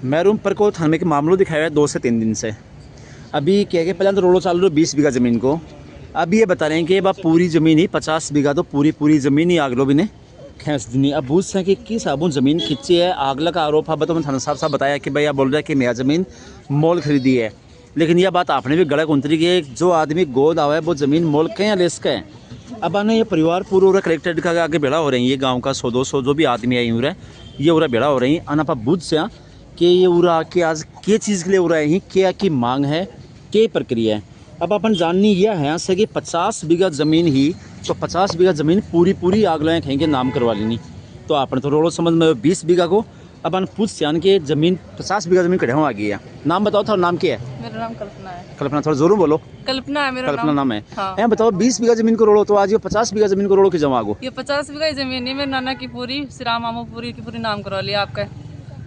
मैरूमपुर को थाने के मामलों दिखाया है 2 से 3 दिन से। अभी क्या पहले तो रोलो चालू 20 बीघा ज़मीन को, अभी ये बता रहे हैं कि बा पूरी ज़मीन ही 50 बीघा तो पूरी ज़मीन ही आगलो भी ने खींच दी। अब पूछ से कि किस साबुन ज़मीन खींची है, आगला का आरोप है। तो थाना साहब बताया कि भाई आप बोल रहे हैं कि मेरा ज़मीन मोल खरीदी है, लेकिन यह बात आपने भी गलत उतरी की है। जो आदमी गोद आवा है वो ज़मीन मोल के या लेस का है। अब आने ये परिवार पूरा कलेक्टेड का आगे बेड़ा हो रही है, ये गाँव का 100-200 जो भी आदमी आई हुआ है ये उरा बेड़ा हो रही है। अना आप बुझ से कि ये उरा के आज के चीज़ के लिए उरा ही क्या की मांग है, क्या प्रक्रिया है। अब अपन जाननी यह है से कि 50 बीघा ज़मीन ही तो 50 बीघा ज़मीन पूरी आगलाएँ कहेंगे नाम करवा लेनी। तो आपने तो रोलो समझ में 20 बीघा को अपन पूछ सियान के ज़मीन 50 बीघा ज़मीन कड़े आ गई है। नाम बताओ था, नाम क्या है? मेरा नाम कल्पना है। कल्पना, थोड़ा जोरों बोलो। कल्पना है मेरा कल्पना नाम है। हाँ। बताओ 20 बीघा ज़मीन को रोलो तो आज ये 50 बीघा ज़मीन को रोलो की जमा गो। ये 50 बीघा ज़मीन है मेरे नाना की पूरी, श्री मामू पूरी की पूरी नाम करवा लिया आपका।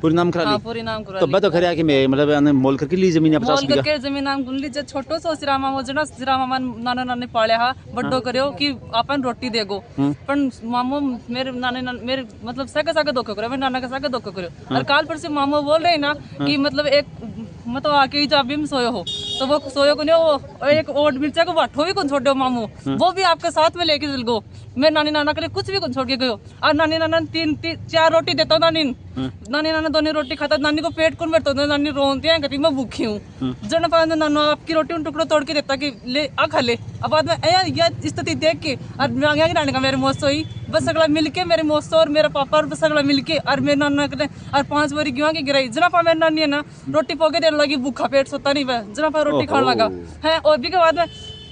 पूरी नाम करा ली? हाँ, पूरी नाम करवा तो बता खरे कि मैं मतलब मोल करके ली ज़मीन है 50 बीघा के ज़मीन नाम गुन ली। जब छोटो सो श्री मामू जना श्री मामा नाना नानी पाले हा बड्डो करियो कि अपन रोटी देगो, पण मामू मेरे नाने मेरे मतलब सगे धोखा करो, मेरे नाना के सगे धोखा करो। और काल पर से मामू बोल रहे ना कि मतलब एक मतलब आके ही जब भी सोयो हो तो वो सोयो को नहीं, वो एक ओट मिर्चा को बाठो भी कौन छोड़ो मामू, वो भी आपके साथ में लेके चल गो। मैं नानी नाना के लिए कुछ भी कौन छोड़ के गयो। और नानी नाना 3-4 रोटी देता हूँ नानी नाना दोनों रोटी खाता। नानी को पेट कौन बैठता हूँ, नानी रोती है कहती मैं भूखी हूँ। जन पान नानो आपकी रोटी उन टुकड़ों तोड़ के देता कि ले आ खा ले। अब बाद में यह स्थिति देख के और नानी का मेरे मोस्त हुई बस सगला मिलके मेरे मोस्त और मेरा पापा और सगला मिलके और मेरे नाना के और 5 बारी गेहूं की गिराई। जना पा मेरी नानी है ना रोटी पोके देने लगी, भूखा पेट सोता नहीं वह जना पा रोटी खाने लगा है। और भी के बाद में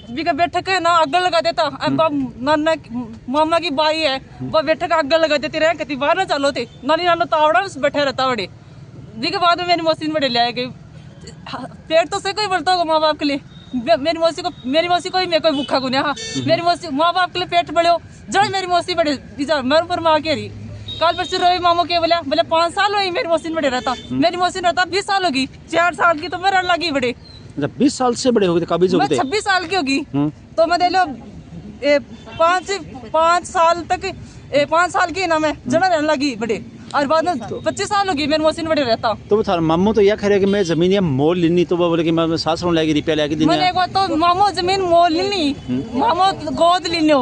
भी का बैठक है ना अग्गल लगा देता। नाना मामा की बाई है वो बैठक अग्गल लगा देती रहे, कहती बाहर ना चलो थे। नानी नाना तावड़ा बैठे रहता बड़े। भी के बाद में मेरी मौसी बड़े ले आए गई। पेट तो से कोई बोलता होगा माँ बाप के लिए। मेरी मौसी को ही मैं कोई भूखा गुने। हाँ, मेरी मौसी माँ बाप के लिए पेट बड़े हो जड़ मेरी मौसी बड़े मेरे ऊपर माँ के रही। काल परसों रोई मामो के बोले 5 साल हुई मेरी मौसी बड़े रहता। मेरी मौसी रहता 20 साल होगी, 4 साल की तो मैं रहने लगी बड़े। 20 साल से बड़े हो गए, कभी जो 26 साल की होगी तो मैं दे लो 5 साल तक 5 साल की ना मैं जना रहने लगी बड़े। और बाद में 25 साल होगी मेरे मौसी बड़े रहता। तो था मामू तो यह करे कि मैं जमीन या मोल लेनी, तो वो बोले कि मैं सास रो लाएगी रुपया लाएगी दिन। मैंने एक बार तो मामू जमीन मोल लेनी, मामू गोद लेनो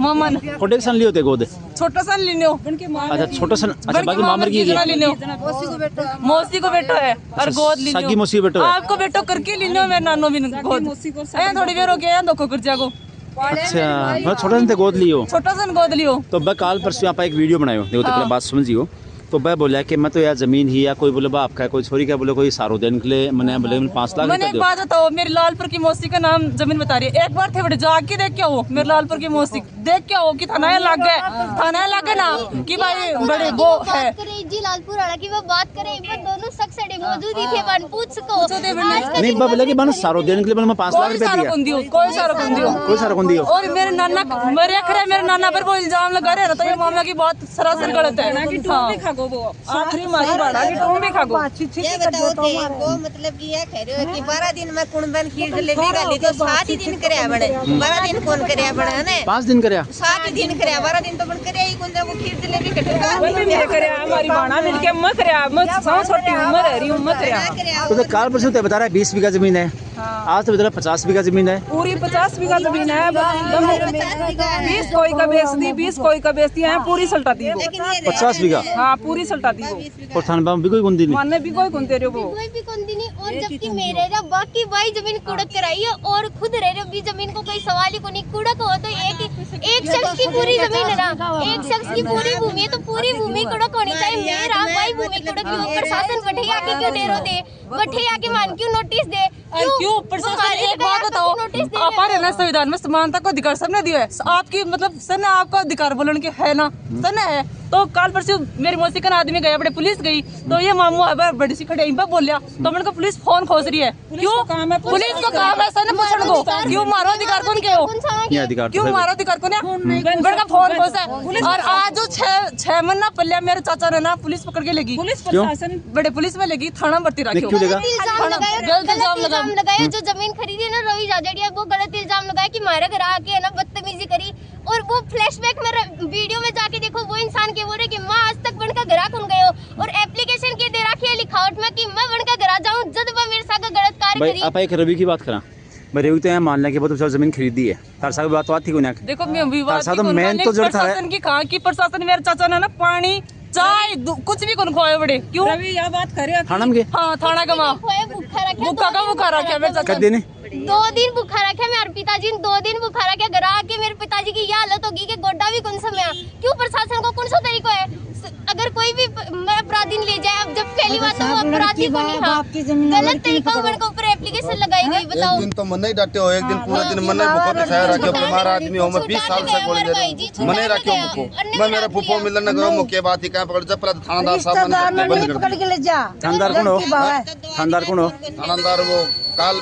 मामा ने कोटे सन लियो थे गोद छोटा सन लेनो। अच्छा छोटा सन, अच्छा बाकी मामर की लेनो मौसी को बेटो है और गोद लेनो सगी मौसी बेटो है आपको बेटो करके लेनो मेरे नानो भी गोद ऐ थोड़ी देर हो गया धोखो कर जागो। अच्छा मैं छोटा सन गोद लियो, छोटा सन गोद लियो। तो मैं काल परसों आप एक वीडियो बनायो देखो, तो बात समझियो। तो मैं बोला कि मैं तो यार जमीन ही या कोई बोले बा आपका कोई छोरी क्या बोले कोई सारो देने के लिए मैंने बोले 5 लाख। मैंने एक बात बताओ, मेरी लालपुर की मौसी का नाम जमीन बता रही है। एक बार थे बड़े जाके देख के आओ मेरे लालपुर की मौसी, देख के आओ कि थाना लग गए ना कि भाई बड़े वो है जी लालपुर वाला की वो बात करें पर दोनों शख्स मौजूद ही थे। वन पूछ को नहीं बा बोला कि मैंने सारो देने के लिए मैं 5 लाख रुपए दिया, कोई सारा कौन दियो। और मेरे नाना पर वो इल्जाम लगा रहे ना, तो ये मामला की बात सरासर गलत है। आखिरी मारी बाड़ा की टोम भी खागो। ये बताओ थे वो मतलब कि ये कह रहे हो कि 12 दिन में कुणबन खीर जलेबी गाली तो 7 ही दिन करया बने। 12 दिन कौन करया बने ने 5 दिन करया 7 दिन करया 12 दिन तो बन करया ही कौन वो खीर जलेबी कटेगा मेरे करया हमारी बाणा मिलके म करया म छोटी उम्र है री उम्र करया। तो काल परसों ते बता रहा है 20 बीघा जमीन है, आज तो बता रहा 50 बीघा जमीन है। पूरी 50 बीघा जमीन है। 20 कोई का बेच दी 20 कोई का बेचती है पूरी सल्टा दी 50 बीघा। हाँ पूरी सल्टा दी वो। और थान बाम भी कोई गुंदी नहीं, माने भी कोई गुंदे रे वो कोई भी गुंदी नहीं। और जबकि मेरे रा बाकी भाई जमीन कुड़क कराई है और खुद रह रहे भी जमीन को कोई सवाल ही को नहीं। कुड़क हो तो एक शख्स की पूरी जमीन है ना, एक शख्स की पूरी भूमि है तो पूरी भूमि कुड़क होनी चाहिए। मेरा भाई भूमि कुड़क क्यों प्रशासन बैठे आके क्यों डेरो दे, बैठे आके मान क्यों नोटिस दे, क्यों प्रशासन। एक बात बताओ, आप आ रहे ना संविधान में समानता का अधिकार सबने दिया है। आपकी मतलब सर ने आपका अधिकार बोलने के है ना, सर ने है। तो काल परसों मेरी मौसी का आदमी गया बड़े पुलिस गई तो ये मामू बड़ी सी खड़े बोलिया तो मैंने कहा पुलिस फोन खोज रही है। क्यों पुलिस को काम है सर ने पूछने को क्यों मारो अधिकार कौन के हो, क्यों मारो अधिकार कौन है बड़ा का फोन खोज है। और आज जो 6 महीना पहले मेरे चाचा ने ना पुलिस पकड़ के लेगी, बड़े पुलिस में लेगी थाना भर्ती रखी। गलत इल्जाम लगाया जो जमीन खरीदी ना रवि जाजड़िया वो गलत इल्जाम लगाया कि हमारे घर आके ना बदतमीजी करी। और वो फ्लैशबैक में वीडियो में जाके देखो वो इंसान के बोल रहे कि माँ आज तक बनकर घर कौन गए हो और एप्लीकेशन के दे रखी है लिखावट में कि प्यार भाई करी। आप एक रवि की बात करा भाई रवि तो यहाँ मान लिया कि वो तो जमीन खरीदी है तार साहब बात तो आती को ना देखो मैं विवाद साथ की में कौन main माने, तो जरूरत है। प्रशासन की कहा कि प्रशासन मेरे चाचा ने ना पानी चाय कुछ भी कौन खोए बड़े क्यों रवि यह बात करे थाना में के हाँ थाना का माँ खोए भूखा रखे भूखा का भूखा रखे मेरे चाचा कर देने 2 दिन भूखा रखे मेरे पिताजी ने 2 दिन भूखा रखे घर आके मेरे पिताजी की यह हालत होगी कि गोड्डा भी कौन सा में क्यों प्रशासन को कौन सा तरीका है अगर कोई भी मैं अपराधी ले जाए अब जब पहली बात तो वो अपराधी को नहीं हाँ गलत तरीका उनके ऊपर एप्लीकेशन लगाई गई बताओ एक दिन तो मन ही डांटे हो एक दिन पूरा दिन मन ही मुको दिखाया रखे बीमार आदमी हो मैं 20 साल से बोल दे मन ही रखे मुको मैं मेरा फुफो मिलन न करो मुके बात ही कहां पकड़ जब थानादार साहब ने बंद कर दिया थानेदार कौन हो थानेदार कौन हो थानादार वो काल आ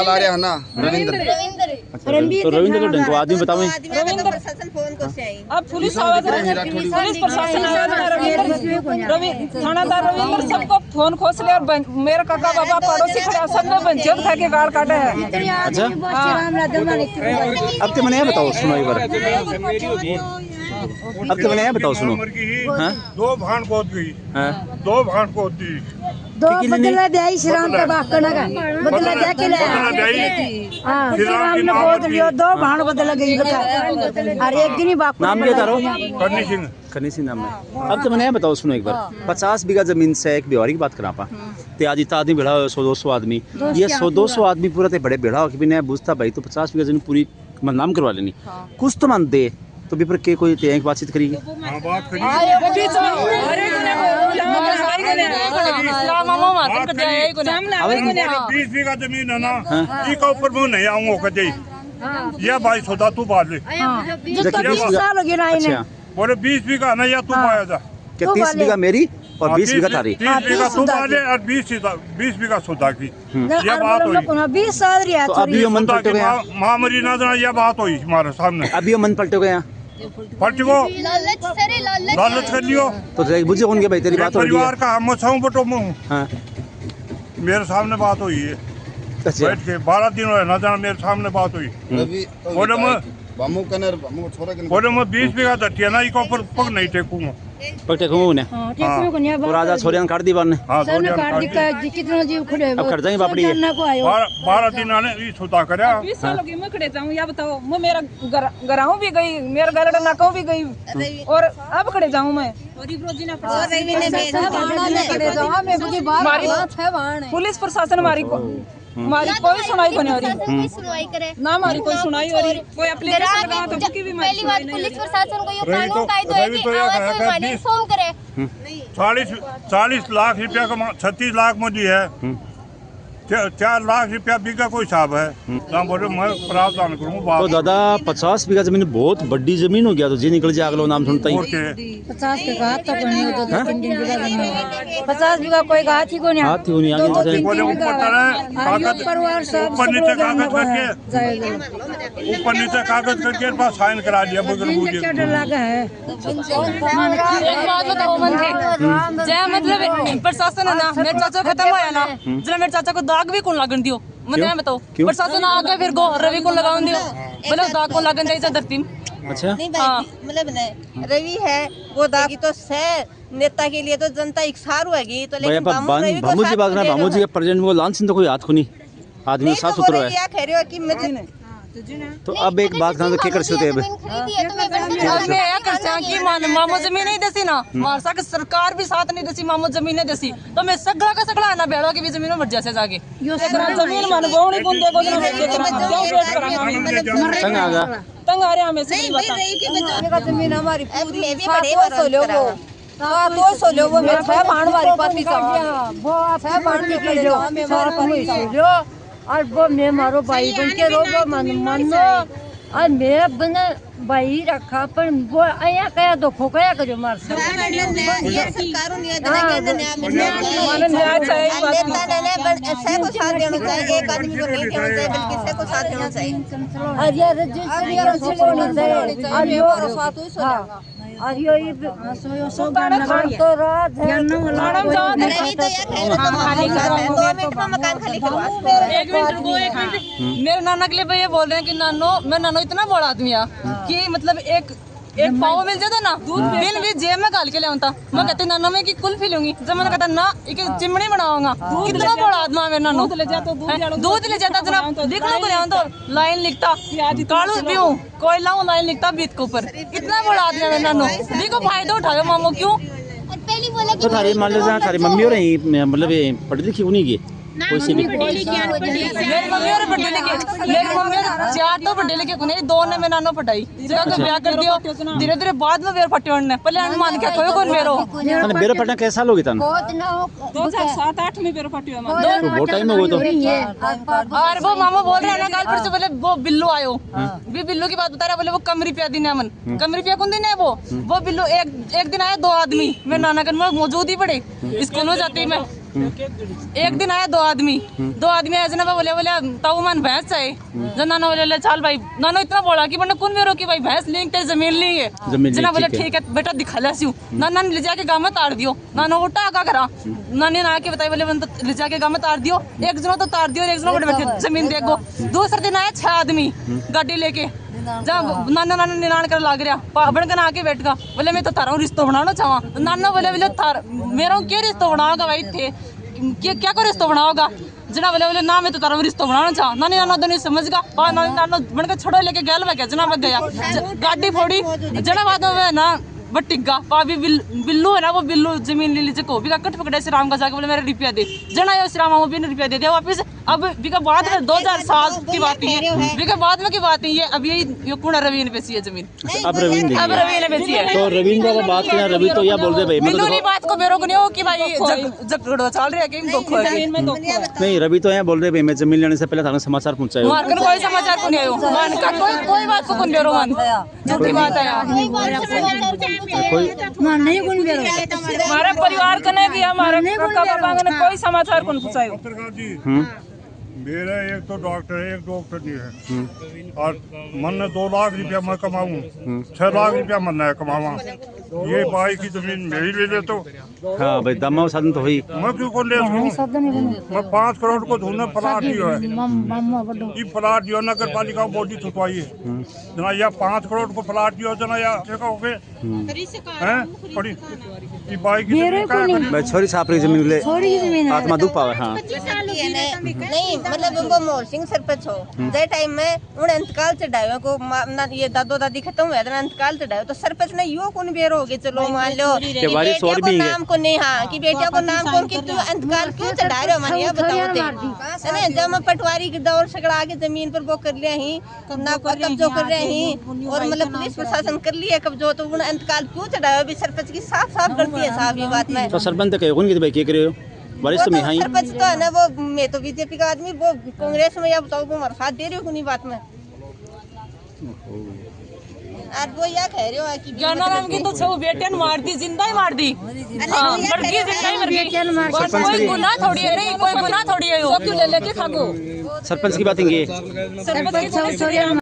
रहा है ना रविंद्र तो रविंद्र को ढंग आदमी बताओ रविंद्र प्रशासन फोन को से आई अब पुलिस पुलिस प्रशासन रवि थानादार रविंद्र सबको फोन खोस ले और मेरे काका बाबा पड़ोसी खड़ा सबने पंचायत खा के गाड़ काटे है अच्छा अब तो मैंने ये बताओ सुनो एक बार अब तो मैंने ये बताओ सुनो हाँ 2 भाण पहुंच गई हाँ 2 भाण पहुंची दो बदला दे श्री राम का बात करना का बदला दे के ले हां श्री राम ने बहुत लियो 2 भाण बदला गई बता और एक दिन ही बाप नाम क्या तारो करनी सिंह नाम है अब तो मैंने ये बताओ सुनो एक बार 50 बीघा जमीन से एक बिहारी की बात करा पा ते आज इतना आदमी बेड़ा 100-200 आदमी ये 100-200 आदमी पूरा ते बड़े बेड़ा हो कि भी नहीं बुझता भाई तो 50 बीघा जमीन पूरी नाम करवा लेनी कुछ तो मान दे तो भी पर के कोई ते बातचीत करेगी हां बात करी हाँ 20 बीघा जमीन है ना ई का ऊपर मैं नहीं आऊंगा कदे ये भाई सौदा तू बात ले जो तो 20 साल हो गए ना इन्हें बोले 20 बीघा नहीं या तू पाया जा क्या 30 बीघा मेरी और 20 बीघा थारी 30 बीघा तू बाले और 20 बीघा सौदा की ये बात हुई 20 साल रिया तो अभी ये मन पलट गया महामरी ना जाना ये बात हुई हमारे सामने अभी ये मन पलट गया फट को लालच सरे लालच कर लियो तो बुझे कौन के भाई तेरी बात हो रही परिवार है का हम छाऊं बटो मुंह हाँ मेरे सामने बात हुई है अच्छा बैठ के 12 दिन हुए ना जाना मेरे सामने बात हुई रवि बोले मैं बामू कने बामू छोरा कने बोले मैं 20 बीघा धटिया ना इको ऊपर पग नहीं टेकूंगा पलटे को ने हां टेकनो को नहीं और राजा छोरियां काट दी बार ने हाँ सर ने काट दी का कितना जीव खड़े अब खर्चा ही बापड़ी है ना को आयो 12 दिन आने ये सौदा करया 20 साल हो गए मैं खड़े जाऊं या बताओ मैं मेरा गराऊं भी गई मेरा गलड़ नाकाऊं भी गई और अब खड़े जाऊं मैं रवि ने पुलिस प्रशासन हमारी कोई सुनाई को नहीं हो रही कोई सुनवाई करे ना हमारी कोई सुनाई हो रही कोई एप्लीकेशन लगा तो उसकी भी पहली बात पुलिस प्रशासन को ये कानून कायदे है कि आवाज माने फोन करे 40 लाख रुपया का 36 लाख मुझे है 4 लाख रुपया बीघा कोई हिसाब है ना बोले मैं प्रावधान करूँ तो बात दादा 50 बीघा जमीन बहुत बड़ी जमीन हो गया तो जी निकल जाए अगला नाम सुनता छोड़ ही के 50 के घात तक नहीं हो 2-3 दिन बीघा 50 बीघा कोई घात ही को नहीं हाथ ही नहीं आगे दो- चले तीन- बोले ऊपर तरह कागज परिवार सब ऊपर नीचे कागज करके जाएगा ऊपर नीचे कागज करके पास साइन करा दिया बगल बूझे क्या डर लगा है एक बात बताओ मंत्री जय मतलब प्रशासन है ना मेरे चाचा खत्म होया ना जरा मेरे चाचा को दाग भी कौन लागन दियो मैंने बताओ प्रशासन आ गए फिर गो रवि को लगावन दियो बोले दाग को लागन जाए धरती में अच्छा नहीं भाई मतलब नहीं रवि है वो दागी तो सह नेता के लिए तो जनता इकसार होगी तो भाई लेकिन अपन भामू जी बात करना भामू जी के प्रेजेंट में लाल सिंह तो कोई हाथ को नहीं आदमी साफ सुथरा है क्या कह रहे हो कि मैं तो अब एक बात करना तो क्या कर सकते हैं अब खरीदी है तो मैं बंद अब मैं क्या करता कि मामू जमीन नहीं देसी ना मार सा सरकार भी साथ नहीं देसी मामू जमीन नहीं देसी तो मैं सगड़ा का सगड़ा आना बेड़ो की भी जमीन में बढ़ जैसे जाके जमीन मन बोणी बुन देखो क्यों वेट करांगा संग आ गया तंग आ रहे हमें से नहीं भाई रवि की बचा जमीन हमारी पूरी मैं भी बड़े भरोसा तो सोलो वो मैं छह बाण वाली पाती सा वो छह बाण के जो हमें मार पाती सा और वो मैं मारो भाई बन के रो वो मनो और मैं बने भाई रखा पर वो आया कया दुखो कया करो मार सब ये सरकारों ने न्याय न्याय चाहिए बात नेता ने बस ऐसे को साथ देना चाहिए एक आदमी को नहीं देना चाहिए बल्कि ऐसे को साथ देना चाहिए और ये रजिस्ट्रेशन से होना चाहिए और यो साथ ही सो और यो सो तो रात है मैडम जाओ रवि तो ये कह रहे तो खाली करवा 2 मिनट में मकान खाली करवा एक मिनट मेरे नाना के लिए भाई ये बोल रहे हैं कि नानो मैं नानो इतना बड़ा आदमी है कि मतलब एक एक पाव मिल जाता ना बिन भी जेब में गाल के ले आता मैं कहती नाना मैं की कुल्फी लूंगी जब मैंने कहता ना एक चिमनी बनाऊंगा कितना बड़ा आदमा मेरे नानो दूध ले जाता जनाब लिखना को तो लाइन लिखता कालू पीऊं कोई लाऊं लाइन लिखता बीत के ऊपर कितना बड़ा आदमी है मेरे नानो देखो फायदा उठाओ मामो क्यों और पहली बोला तो थारी मान लो जहाँ थारी मम्मी हो रही मतलब ये पढ़ी लिखी उन्हीं की कोई सी भी मेरी मम्मी और पढ़े लिखे मेरी मम्मी और चार तो पढ़े लिखे कोने दो ने मैं नानो पढ़ाई जगह को ब्याह कर दियो धीरे धीरे बाद में बेर फटे ने पहले अनुमान क्या कोई कौन मेरो तने बेरो पटना कैसा लोगी तन 2007-8 में बेर फटियो तो बहुत टाइम हो गया तो और वो मामा बोल रहे हैं ना कल फिर से बोले वो बिल्लू आयो भी बिल्लू की बात बता रहा बोले वो कम रुपया दिन है मन कम रुपया कौन दिन है वो बिल्लू एक दिन आया 2 आदमी मैं नाना घर में मौजूद ही पड़े स्कूल में जाती मैं एक दिन आया 2 आदमी आया जना बोले ताऊ मन भैंस चाहिए जब नाना बोले चल भाई नानो इतना बोला कि मैंने कौन मेरो की भाई भैंस ली ते जमीन ली है जना बोले ठीक है बेटा दिखा ला सिू नाना ने ले जाके गाँव में तार दियो नाना उठा का करा नानी ने आके बताई बोले तो ले जाके गाँव में तार दियो एक जनो तो तार दियो एक जनो बड़े बैठे जमीन देखो दूसरे दिन आया 6 आदमी गाड़ी लेके जब नाना निनान कर लाग रहा बन कर आके बैठ गा बोले मैं तो तारा रिश्तो बनाना चाहवा नाना बोले तार मेरा क्या रिश्तो बनाओगा भाई थे क्या को रिश्तो बनाओगा जना बोले ना मैं तो तारा रिश्तो बनाना चाह नानी नाना दोनों समझ गा नाना बनकर छोड़ो लेके गैल में गया जना मैं गया गाड़ी फोड़ी जना बाद में ना बटिगा पाभी बिल्लू है ना वो बिल्लू जमीन ले लीजिए को भी कट पकड़े श्री राम का जाके बोले मेरे रुपया दे जना यो श्री राम वो भी रुपया दे दिया वापिस अब बिका बाद में 2007 की बात है बिका बाद में की बात नहीं है अब ये कुड़ा रवीन बेची है जमीन अब रवीन ने बेची है तो रवीन का बात करें रवि तो यह बोल दे भाई बिल्लू की बात को मेरे को नहीं हो कि भाई झगड़ा चल रहा है कि नहीं रवि तो यहाँ बोल रहे भाई मैं जमीन लेने से पहले थाने समाचार पहुंचाए मारकर कोई समाचार को नहीं आयो मान का कोई बात को कौन बेरो मान झूठी बात है नहीं कौन बेरो हमारे परिवार का नहीं भी हमारे काका बाबा ने कोई समाचार कौन पूछायो पत्रकार जी मेरा एक तो डॉक्टर है एक डॉक्टर नहीं है और मन 2 लाख रुपया मैं कमाऊं 6 लाख रुपया मन है कमावा ये भाई की जमीन मेरी ले ले तो हाँ भाई दमा साधन तो हुई मैं क्यों को ले लूं मैं 5 करोड़ को धुने प्लाट दियो है ये प्लाट दियो नगर पालिका बॉडी छुटवाई है जना या 5 करोड़ को प्लाट दियो जना या देखो के हैं पड़ी ये भाई की जमीन का भाई छोरी छापरी जमीन ले आत्मा दुख पावे हाँ नहीं मतलब उनको मोहन सिंह सरपंच हो जे टाइम में उन अंतकाल चढ़ावे को ये दादो दादी खत्म हुआ था अंतकाल चढ़ावे तो सरपंच ने यो कौन बेरो हो गए चलो मान लो बेटिया को नाम को नहीं हाँ कि बेटिया को नाम कौन की तू अंतकाल क्यों चढ़ा रहे हो मैंने ये बताओ है ना जब मैं पटवारी के दौर से आगे जमीन पर वो कर लिया ही ना कब्जो कर रहे ही और मतलब पुलिस प्रशासन कर लिया कब्जो तो उन अंतकाल क्यों चढ़ावे अभी सरपंच की साफ साफ गलती है साहब ये बात में तो सरपंच तो कौन की भाई क्या करे बारिश तो मिहाई सरपंच तो है ना वो मैं तो बीजेपी का आदमी वो कांग्रेस में या बताओ वो हमारा साथ दे रही हो कुनी बात में आज वो या कह रहे हो कि ज्ञानाराम की तो छो बेटियां मार दी जिंदा ही मार दी मर गई जिंदा ही मर गई कोई गुनाह थोड़ी है नहीं कोई गुनाह थोड़ी है क्यों ले लेके खागो सरपंच की बात है सरपंच की